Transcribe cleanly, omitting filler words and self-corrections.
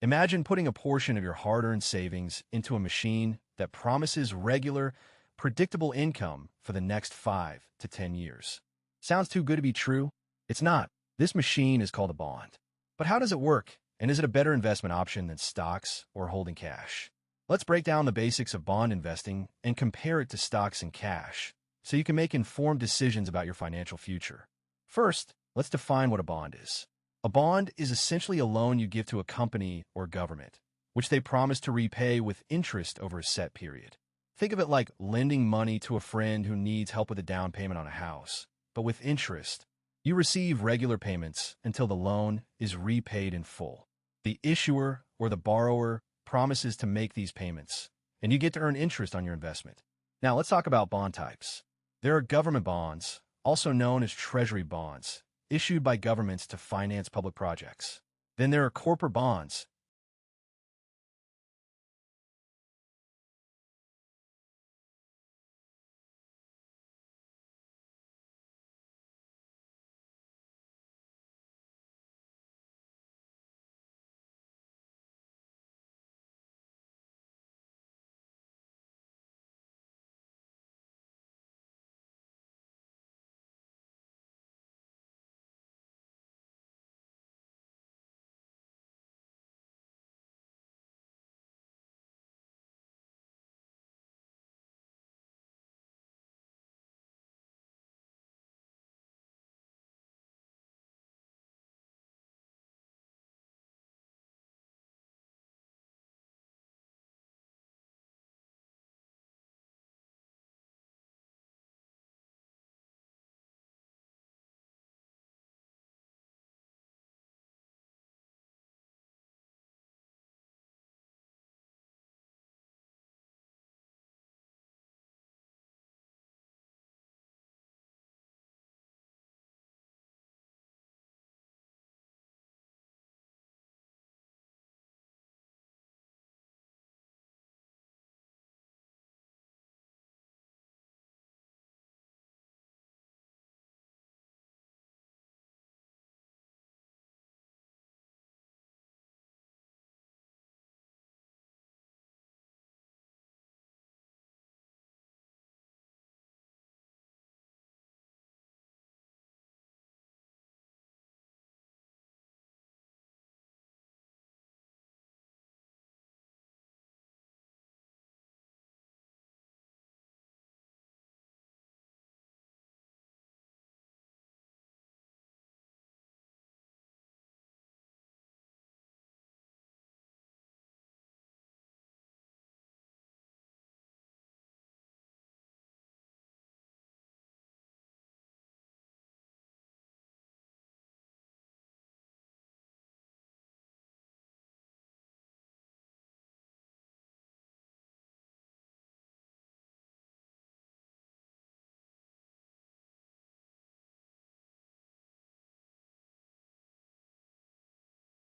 Imagine putting a portion of your hard-earned savings into a machine that promises regular, predictable income for the next 5 to 10 years. Sounds too good to be true? It's not. This machine is called a bond. But how does it work? And is it a better investment option than stocks or holding cash? Let's break down the basics of bond investing and compare it to stocks and cash so you can make informed decisions about your financial future. First, let's define what a bond is. A bond is essentially a loan you give to a company or government, which they promise to repay with interest over a set period. Think of it like lending money to a friend who needs help with a down payment on a house, but with interest. You receive regular payments until the loan is repaid in full. The issuer or the borrower promises to make these payments, and you get to earn interest on your investment. Now let's talk about bond types. There are government bonds, also known as treasury bonds, issued by governments to finance public projects. Then there are corporate bonds,